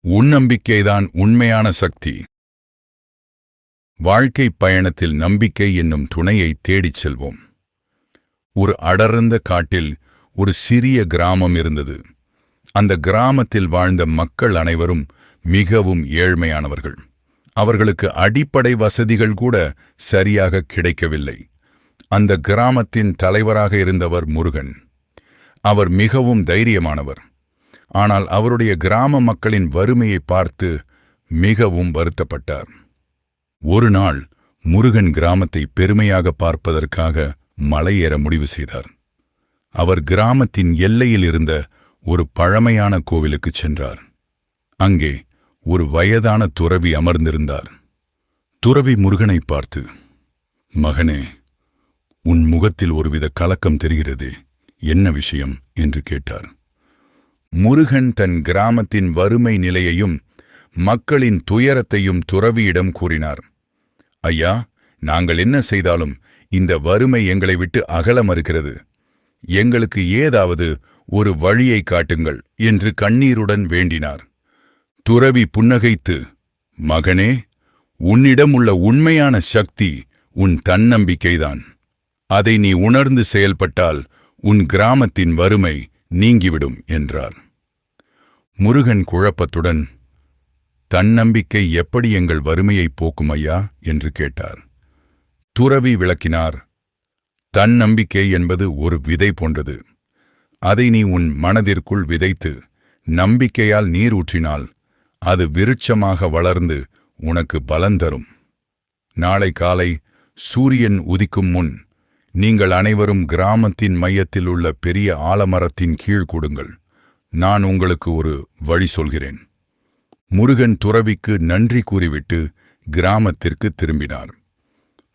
உன்னம்பிக்கைதான் உண்மையான சக்தி. வாழ்க்கை பயணத்தில் நம்பிக்கை என்னும் துணையை தேடிச் செல்வோம். ஒரு அடர்ந்த காட்டில் ஒரு சிறிய கிராமம் இருந்தது. அந்த கிராமத்தில் வாழ்ந்த மக்கள் அனைவரும் மிகவும் ஏழ்மையானவர்கள். அவர்களுக்கு அடிப்படை வசதிகள் கூட சரியாக கிடைக்கவில்லை. அந்த கிராமத்தின் தலைவராக இருந்தவர் முருகன். அவர் மிகவும் தைரியமானவர். ஆனால் அவருடைய கிராம மக்களின் வறுமையை பார்த்து மிகவும் வருத்தப்பட்டார். ஒரு நாள் முருகன் கிராமத்தை பெருமையாக பார்ப்பதற்காக மலையேற முடிவு செய்தார். அவர் கிராமத்தின் எல்லையில் இருந்த ஒரு பழமையான கோவிலுக்குச் சென்றார். அங்கே ஒரு வயதான துறவி அமர்ந்திருந்தார். துறவி முருகனை பார்த்து, "மகனே, உன் முகத்தில் ஒருவித கலக்கம் தெரிகிறதே, என்ன விஷயம்?" என்று கேட்டார். முருகன் தன் கிராமத்தின் வறுமை நிலையையும் மக்களின் துயரத்தையும் துறவியிடம் கூறினார். "ஐயா, நாங்கள் என்ன செய்தாலும் இந்த வறுமை எங்களை விட்டு அகல மறுக்கிறது. எங்களுக்கு ஏதாவது ஒரு வழியை காட்டுங்கள்" என்று கண்ணீருடன் வேண்டினார். துறவி புன்னகைத்து, "மகனே, உன்னிடம் உள்ள உண்மையான சக்தி உன் தன்னம்பிக்கைதான். அதை நீ உணர்ந்து செயல்பட்டால் உன் கிராமத்தின் வறுமை நீங்கிவிடும்" என்றார். முருகன் குழப்பத்துடன், "தன்னம்பிக்கை எப்படி எங்கள் வறுமையை போக்கும் ஐயா?" என்று கேட்டார். துறவி விளக்கினார், "தன்னம்பிக்கை என்பது ஒரு விதை போன்றது. அதை நீ உன் மனதிற்குள் விதைத்து நம்பிக்கையால் நீர் ஊற்றினால் அது விருட்சமாக வளர்ந்து உனக்கு பலன் தரும். நாளை காலை சூரியன் உதிக்கும் முன் நீங்கள் அனைவரும் கிராமத்தின் மையத்தில் உள்ள பெரிய ஆலமரத்தின் கீழ் கூடுங்கள். நான் உங்களுக்கு ஒரு வழி சொல்கிறேன்." முருகன் துறவிக்கு நன்றி கூறிவிட்டு கிராமத்திற்கு திரும்பினார்.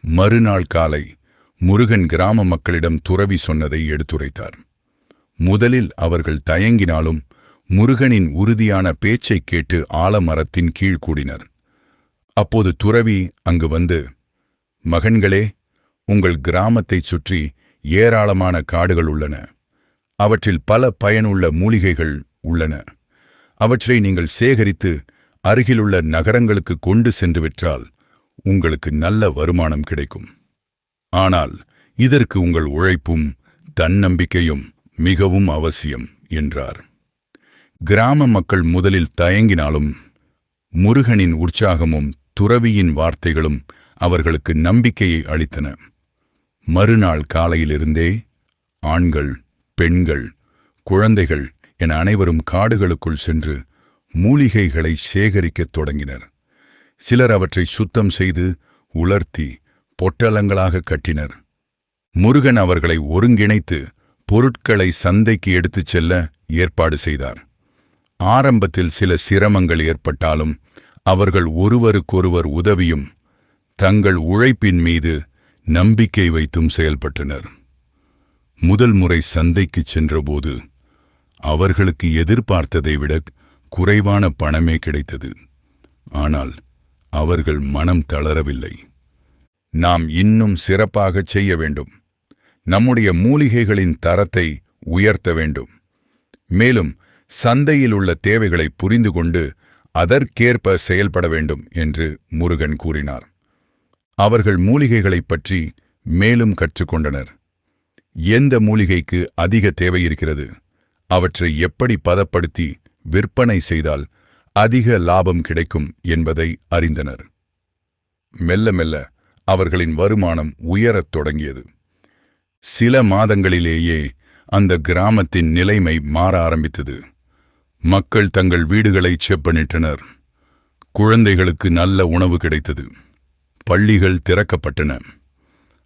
மறுநாள் காலை முருகன் கிராம மக்களிடம் துறவி சொன்னதை எடுத்துரைத்தார். முதலில் அவர்கள் தயங்கினாலும் முருகனின் உறுதியான பேச்சைக் கேட்டு ஆலமரத்தின் கீழ் கூடினர். அப்போது துறவி அங்கு வந்து, "மகன்களே, உங்கள் கிராமத்தைச் சுற்றி ஏராளமான காடுகள் உள்ளன. அவற்றில் பல பயனுள்ள மூலிகைகள் உள்ளன. அவற்றை நீங்கள் சேகரித்து அருகிலுள்ள நகரங்களுக்கு கொண்டு சென்று விற்றால் உங்களுக்கு நல்ல வருமானம் கிடைக்கும். ஆனால் இதற்கு உங்கள் உழைப்பும் தன்னம்பிக்கையும் மிகவும் அவசியம்" என்றார். கிராம மக்கள் முதலில் தயங்கினாலும் முருகனின் உற்சாகமும் துறவியின் வார்த்தைகளும் அவர்களுக்கு நம்பிக்கையை அளித்தன. மறுநாள் காலையிலிருந்தே ஆண்கள், பெண்கள், குழந்தைகள் என அனைவரும் காடுகளுக்குள் சென்று மூலிகைகளை சேகரிக்கத் தொடங்கினர். சிலர் அவற்றை சுத்தம் செய்து உலர்த்தி பொட்டலங்களாக கட்டினர். முருகன் அவர்களை ஒருங்கிணைத்து பொருட்களை சந்தைக்கு எடுத்துச் செல்ல ஏற்பாடு செய்தார். ஆரம்பத்தில் சில சிரமங்கள் ஏற்பட்டாலும் அவர்கள் ஒருவருக்கொருவர் உதவியும் தங்கள் உழைப்பின் மீது நம்பிக்கை வைத்தும் செயல்பட்டனர். முதல் முறை சந்தைக்குச் சென்றபோது அவர்களுக்கு எதிர்பார்த்ததை விட குறைவான பணமே கிடைத்தது. ஆனால் அவர்கள் மனம் தளரவில்லை. "நாம் இன்னும் சிறப்பாகச் செய்ய வேண்டும். நம்முடைய மூலிகைகளின் தரத்தை உயர்த்த வேண்டும். மேலும் சந்தையில் உள்ள தேவைகளை புரிந்து கொண்டு அதற்கேற்ப செயல்பட வேண்டும்" என்று முருகன் கூறினார். அவர்கள் மூலிகைகளைப் பற்றி மேலும் கற்றுக்கொண்டனர். எந்த மூலிகைக்கு அதிக தேவை இருக்கிறது, அவற்றை எப்படி பதப்படுத்தி விற்பனை செய்தால் அதிக லாபம் கிடைக்கும் என்பதை அறிந்தனர். மெல்ல மெல்ல அவர்களின் வருமானம் உயரத் தொடங்கியது. சில மாதங்களிலேயே அந்த கிராமத்தின் நிலைமை மாற ஆரம்பித்தது. மக்கள் தங்கள் வீடுகளை செப்பனிட்டனர். குழந்தைகளுக்கு நல்ல உணவு கிடைத்தது. பள்ளிகள் திறக்கப்பட்டன.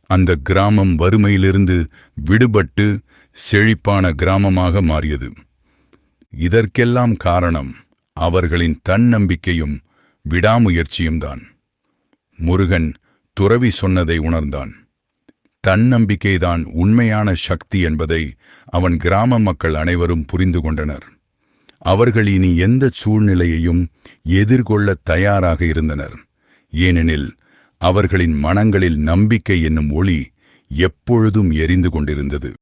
அந்த கிராமம் வறுமையிலிருந்து விடுபட்டு செழிப்பான கிராமமாக மாறியது. இதற்கெல்லாம் காரணம் அவர்களின் தன்னம்பிக்கையும் விடாமுயற்சியும்தான். முருகன் துறவி சொன்னதை உணர்ந்தான். தன்னம்பிக்கைதான் உண்மையான சக்தி என்பதை அவன் கிராம மக்கள் அனைவரும் புரிந்து கொண்டனர். அவர்கள் இனி எந்த சூழ்நிலையையும் எதிர்கொள்ள தயாராக இருந்தனர். ஏனெனில் அவர்களின் மனங்களில் நம்பிக்கை என்னும் ஒளி எப்பொழுதும் எரிந்து கொண்டிருந்தது.